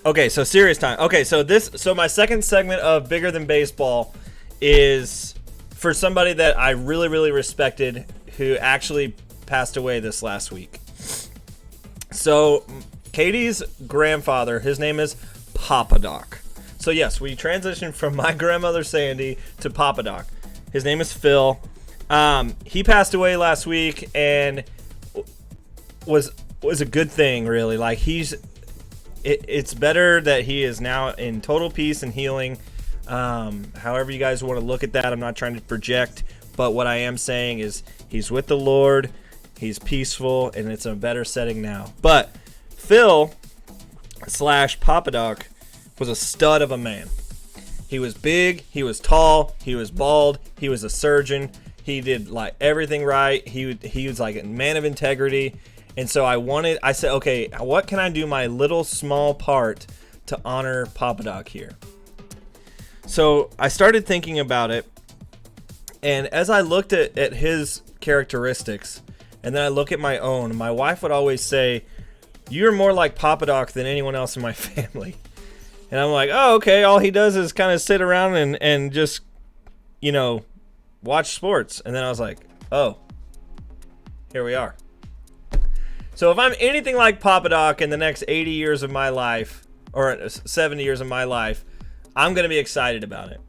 Okay, so serious time. Okay, so my second segment of Bigger Than Baseball is for somebody that I really, really respected who actually passed away this last week. So Katie's grandfather, his name is Papadoc. So yes, we transitioned from my grandmother Sandy to Papadoc. His name is Phil. He passed away last week and was a good thing, really. Like it's better that he is now in total peace and healing. However you guys want to look at that, I'm not trying to project, but what I am saying is he's with the Lord, he's peaceful, and it's in a better setting now. But Phil / Papadoc was a stud of a man. He was big, he was tall, he was bald, he was a surgeon. He did like everything right. He was like a man of integrity. And so I said, okay, what can I do my little small part to honor Papadoc here? So I started thinking about it, and as I looked at his characteristics, and then I look at my own, my wife would always say, "You're more like Papadoc than anyone else in my family." And I'm like, oh, okay, all he does is kind of sit around and just, watch sports. And then I was like, oh, here we are. So if I'm anything like Papadoc in the next 80 years of my life, or 70 years of my life, I'm going to be excited about it.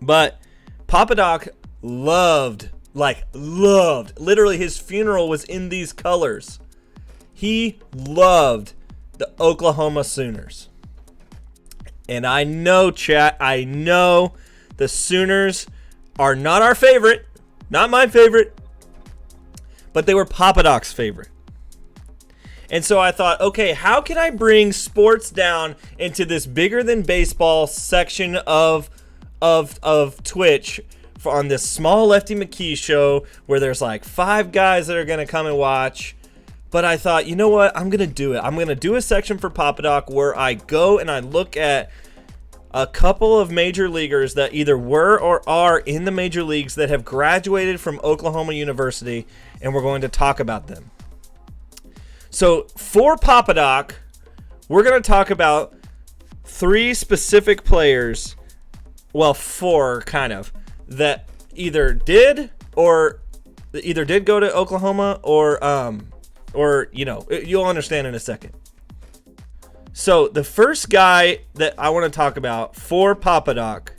But Papadoc loved, literally his funeral was in these colors. He loved the Oklahoma Sooners. And I know, chat, I know the Sooners are not our favorite, not my favorite, but they were Papadoc's favorite. And so I thought, okay, how can I bring sports down into this Bigger Than Baseball section of Twitch on this small Lefty McKee show where there's like 5 guys that are going to come and watch. But I thought, you know what? I'm going to do it. I'm going to do a section for Papadoc where I go and I look at a couple of major leaguers that either were or are in the major leagues that have graduated from Oklahoma University, and we're going to talk about them. So for Papadoc, we're going to talk about 3 specific players, well, 4 kind of, that either did go to Oklahoma or you'll understand in a second. So the first guy that I want to talk about for Papadoc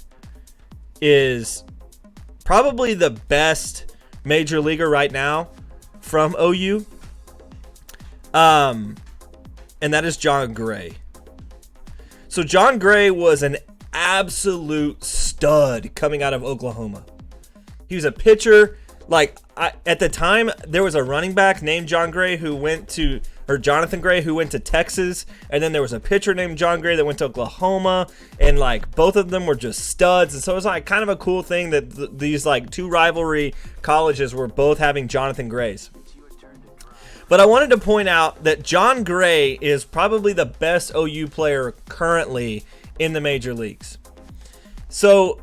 is probably the best major leaguer right now from OU. And that is John Gray. So John Gray was an absolute stud coming out of Oklahoma. He was a pitcher. At the time, there was a running back named Jonathan Gray who went to Texas, and then there was a pitcher named John Gray that went to Oklahoma, and both of them were just studs. And so it was kind of a cool thing that these 2 rivalry colleges were both having Jonathan Grays. But I wanted to point out that John Gray is probably the best OU player currently in the major leagues. So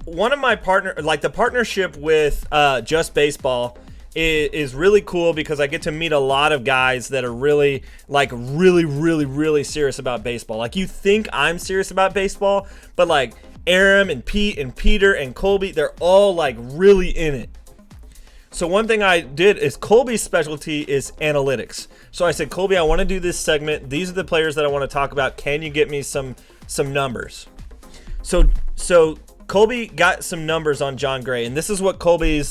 one of my the partnership with Just Baseball is really cool because I get to meet a lot of guys that are really serious about baseball. You think I'm serious about baseball, but Aram and Pete and Peter and Colby, they're all really in it. So one thing I did is Colby's specialty is analytics. So I said, Colby, I want to do this segment. These are the players that I want to talk about. Can you get me some numbers? So Colby got some numbers on John Gray, and this is what Colby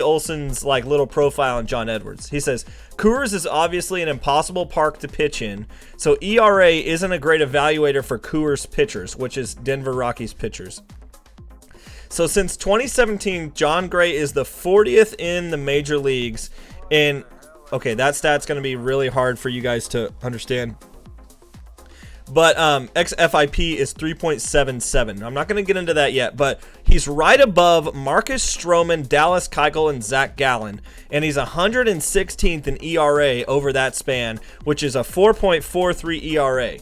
Olson's little profile on John Edwards. He says, Coors is obviously an impossible park to pitch in, so ERA isn't a great evaluator for Coors pitchers, which is Denver Rockies pitchers. So since 2017, John Gray is the 40th in the major leagues. And, okay, that stat's going to be really hard for you guys to understand. But XFIP is 3.77. I'm not going to get into that yet, but he's right above Marcus Stroman, Dallas Keuchel, and Zach Gallen. And he's 116th in ERA over that span, which is a 4.43 ERA.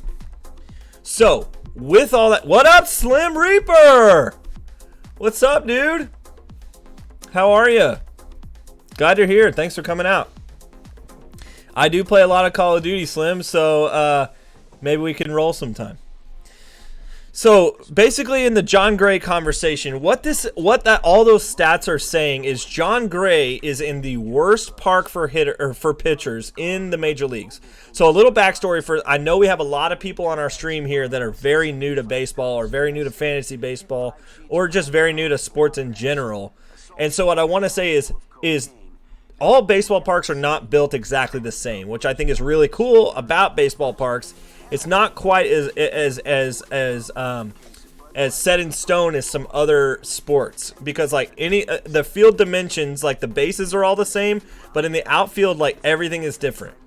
So, with all that, what up, Slim Reaper? What's up, dude? How are you? Glad you're here. Thanks for coming out. I do play a lot of Call of Duty, Slim, so maybe we can roll sometime. So basically, in the John Gray conversation, all those stats are saying is John Gray is in the worst park for pitchers in the major leagues. So a little backstory I know we have a lot of people on our stream here that are very new to baseball or very new to fantasy baseball or just very new to sports in general. And so what I want to say is all baseball parks are not built exactly the same, which I think is really cool about baseball parks. It's not quite as set in stone as some other sports, because like the field dimensions, like the bases are all the same, but in the outfield, like everything is different.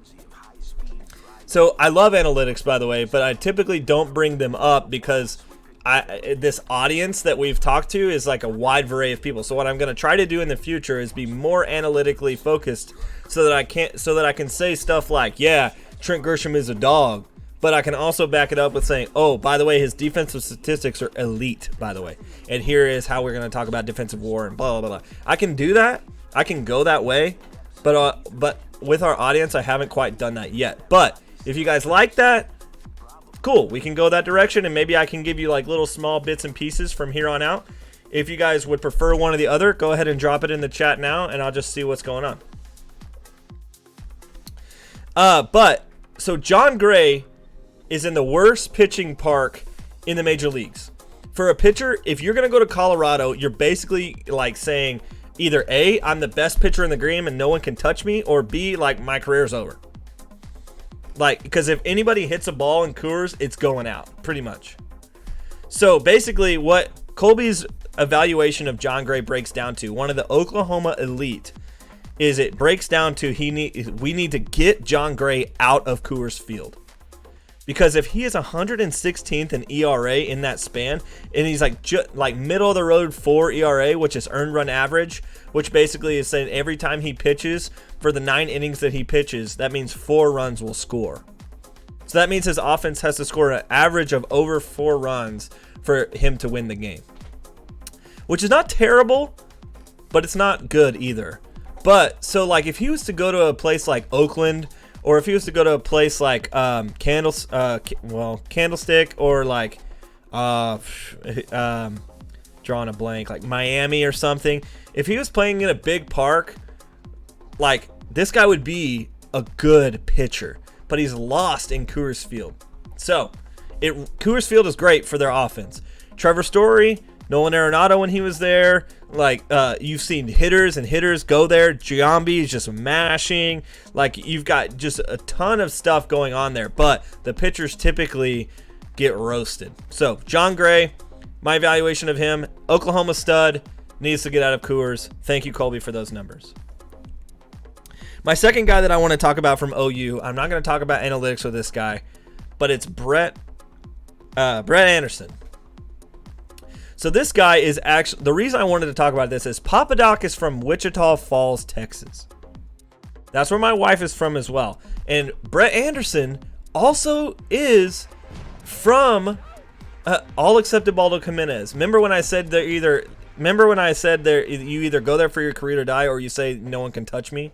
So I love analytics, by the way, but I typically don't bring them up because this audience that we've talked to is like a wide variety of people. So what I'm going to try to do in the future is be more analytically focused, so that I can say stuff like, yeah, Trent Grisham is a dog. But I can also back it up with saying, oh, by the way, his defensive statistics are elite, by the way. And here is how we're going to talk about defensive WAR and blah, blah, blah. I can do that. I can go that way. But with our audience, I haven't quite done that yet. But if you guys like that, cool. We can go that direction, and maybe I can give you like little small bits and pieces from here on out. If you guys would prefer one or the other, go ahead and drop it in the chat now, and I'll just see what's going on. So John Gray is in the worst pitching park in the major leagues. For a pitcher, if you're going to go to Colorado, you're basically like saying either A, I'm the best pitcher in the game and no one can touch me, or B, like my career's over. Like, because if anybody hits a ball in Coors, it's going out, pretty much. So basically what Colby's evaluation of John Gray breaks down to, one of the Oklahoma elite, is it breaks down to we need to get John Gray out of Coors Field. Because if he is 116th in ERA in that span, and he's like middle of the road 4 ERA, which is earned run average, which basically is saying every time he pitches for the 9 innings that he pitches, that means 4 runs will score. So that means his offense has to score an average of over 4 runs for him to win the game, which is not terrible, but it's not good either. But so like if he was to go to a place like Oakland, or if he was to go to a place like Candlestick, or like drawing a blank, like Miami or something, if he was playing in a big park, like this guy would be a good pitcher. But he's lost in Coors Field. So Coors Field is great for their offense. Trevor Story, Nolan Arenado when he was there, like you've seen hitters go there. Giambi is just mashing. Like you've got just a ton of stuff going on there, but the pitchers typically get roasted. So John Gray, my evaluation of him, Oklahoma stud, needs to get out of Coors. Thank you, Colby, for those numbers. My second guy that I want to talk about from OU, I'm not going to talk about analytics with this guy, but it's Brett Anderson. So this guy is actually, the reason I wanted to talk about this is Papadoc is from Wichita Falls, Texas. That's where my wife is from as well. And Brett Anderson also is from all except Ubaldo Jimenez. Remember when I said you either go there for your career to die, or you say no one can touch me?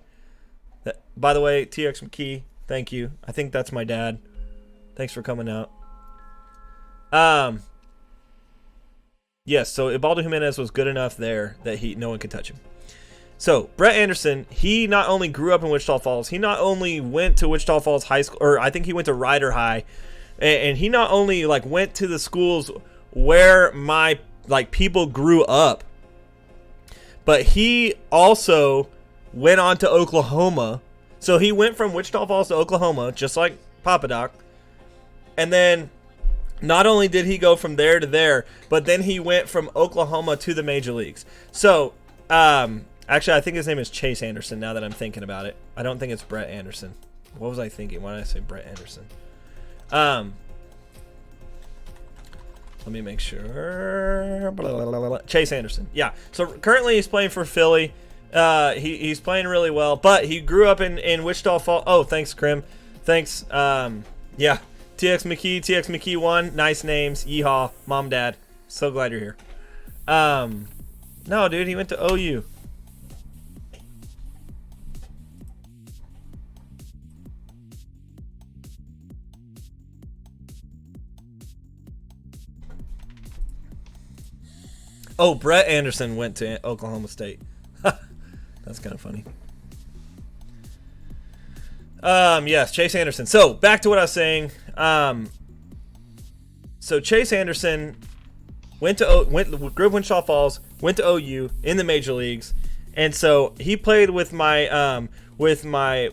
By the way, TX McKee, thank you. I think that's my dad. Thanks for coming out. Yes, so Ubaldo Jimenez was good enough there that no one could touch him. So Brett Anderson, he not only grew up in Wichita Falls, he not only went to Wichita Falls High School, or I think he went to Rider High, and he not only like went to the schools where my like people grew up, but he also went on to Oklahoma. So he went from Wichita Falls to Oklahoma, just like Papadoc, and then not only did he go from there to there, but then he went from Oklahoma to the major leagues. So, actually, I think his name is Chase Anderson now that I'm thinking about it. I don't think it's Brett Anderson. What was I thinking? Why did I say Brett Anderson? Let me make sure. Chase Anderson. Yeah. So currently he's playing for Philly. He's playing really well, but he grew up in Wichita Falls. Oh, thanks, Krim. Thanks. Yeah. TX McKee 1, nice names. Yeehaw, mom, dad. So glad you're here. No, dude, he went to OU. Oh, Brett Anderson went to Oklahoma State. That's kind of funny. Yes, Chase Anderson. So back to what I was saying. So Chase Anderson went with Wichita Falls, went to OU in the major leagues, and so he played with my my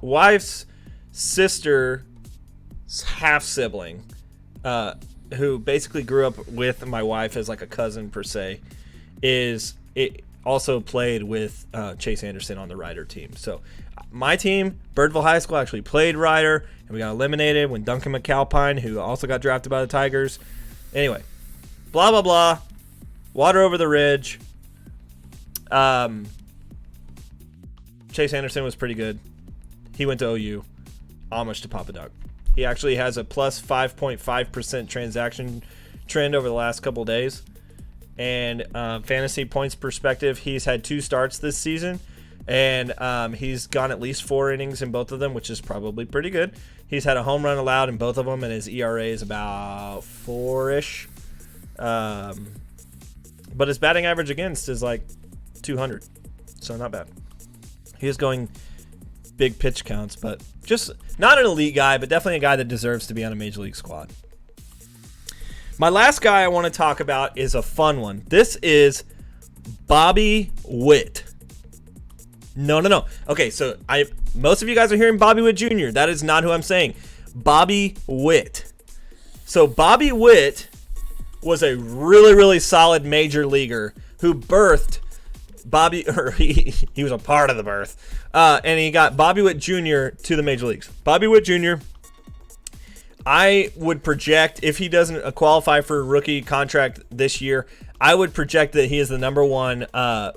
wife's sister's half sibling, who basically grew up with my wife as like a cousin per se, also played with Chase Anderson on the Rider team. So my team, Birdville High School, actually played Rider, and we got eliminated when Duncan McAlpine, who also got drafted by the Tigers. Anyway, blah, blah, blah. Water over the ridge. Chase Anderson was pretty good. He went to OU. Homage to Papadoc. He actually has a plus 5.5% transaction trend over the last couple days. And fantasy points perspective, he's had 2 starts this season. And he's gone at least 4 innings in both of them, which is probably pretty good. He's had a home run allowed in both of them, and his ERA is about 4-ish. But his batting average against is like 200. So not bad. He is going big pitch counts, but just not an elite guy, but definitely a guy that deserves to be on a major league squad. My last guy I want to talk about is a fun one. This is Bobby Witt. No. Okay, so most of you guys are hearing Bobby Witt Jr. That is not who I'm saying. Bobby Witt. So Bobby Witt was a really, really solid major leaguer who birthed he was a part of the birth. And he got Bobby Witt Jr. to the major leagues. Bobby Witt Jr., I would project, if he doesn't qualify for a rookie contract this year, I would project that he is the number 1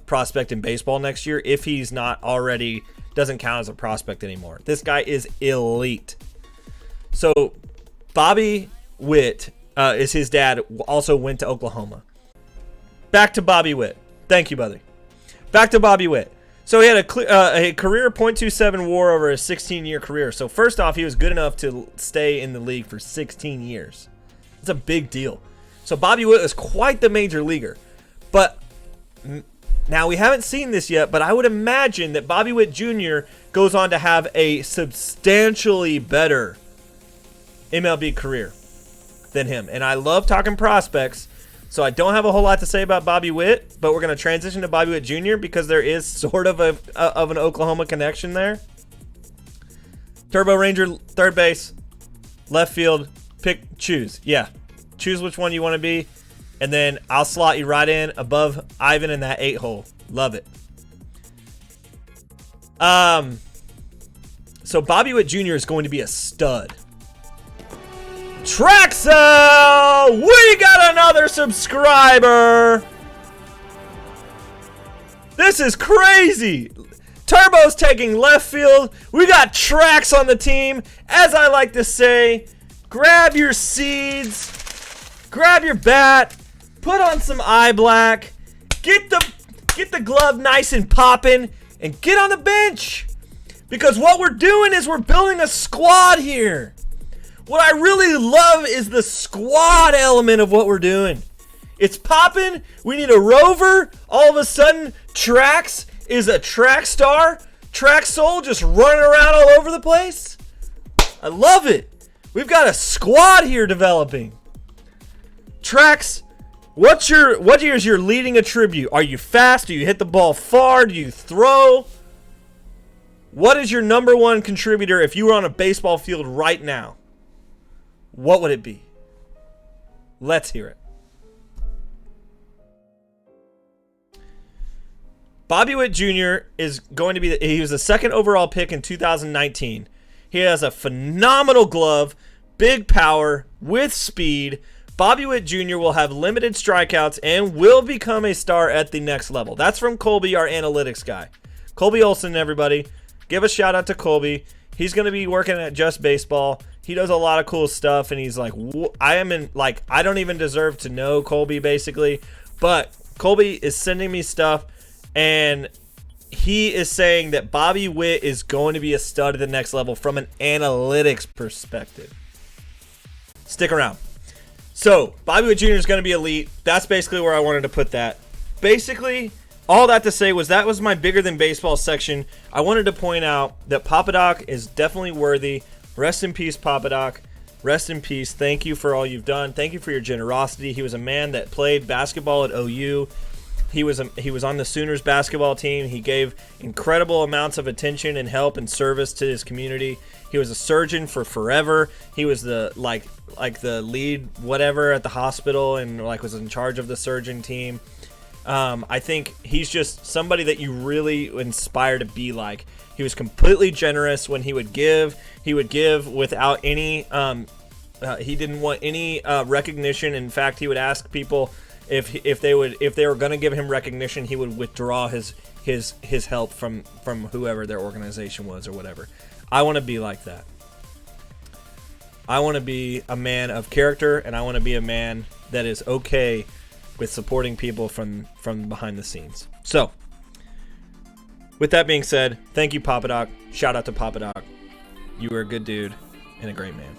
prospect in baseball next year if he's not already, doesn't count as a prospect anymore. This guy is elite. So Bobby Witt is his dad, also went to Oklahoma. Back to Bobby Witt. Thank you, buddy. Back to Bobby Witt. So he had a career .27 WAR over a 16-year career. So first off, he was good enough to stay in the league for 16 years. It's a big deal. So Bobby Witt is quite the major leaguer. But now we haven't seen this yet, but I would imagine that Bobby Witt Jr. goes on to have a substantially better MLB career than him. And I love talking prospects. So I don't have a whole lot to say about Bobby Witt, but we're going to transition to Bobby Witt Jr. because there is sort of an Oklahoma connection there. Turbo Ranger, third base, left field, choose. Yeah, choose which one you want to be, and then I'll slot you right in above Ivan in that 8-hole. Love it. So Bobby Witt Jr. is going to be a stud. Traxel, we got another subscriber. This is crazy. Turbo's taking left field. We got Trax on the team. As I like to say, grab your seeds, grab your bat, put on some eye black, get the glove nice and popping, and get on the bench. Because what we're doing is we're building a squad here. What I really love is the squad element of what we're doing. It's popping. We need a rover. All of a sudden, Trax is a track star. Track soul just running around all over the place. I love it. We've got a squad here developing. Trax, what is your leading attribute? Are you fast? Do you hit the ball far? Do you throw? What is your number 1 contributor if you were on a baseball field right now? What would it be? Let's hear it. Bobby Witt Jr. is going to be, he was the 2nd overall pick in 2019. He has a phenomenal glove, big power, with speed. Bobby Witt Jr. will have limited strikeouts and will become a star at the next level. That's from Colby, our analytics guy. Colby Olson, everybody. Give a shout out to Colby. He's going to be working at Just Baseball. He does a lot of cool stuff, and he's like, I don't even deserve to know Colby, basically. But Colby is sending me stuff, and he is saying that Bobby Witt is going to be a stud at the next level from an analytics perspective. Stick around. So, Bobby Witt Jr. is going to be elite. That's basically where I wanted to put that. Basically, all that to say was that was my bigger than baseball section. I wanted to point out that Papadoc is definitely worthy. Rest in peace, Papadoc. Rest in peace. Thank you for all you've done. Thank you for your generosity. He was a man that played basketball at OU. He was on the Sooners basketball team. He gave incredible amounts of attention and help and service to his community. He was a surgeon for forever. He was the like the lead whatever at the hospital and was in charge of the surgeon team. I think he's just somebody that you really inspire to be like. He was completely generous when he would give. He would give without any. He didn't want any recognition. In fact, he would ask people if they were going to give him recognition, he would withdraw his help from whoever their organization was or whatever. I want to be like that. I want to be a man of character, and I want to be a man that is okay with supporting people from behind the scenes. So, with that being said, thank you, Papadoc. Shout out to Papadoc. You were a good dude and a great man.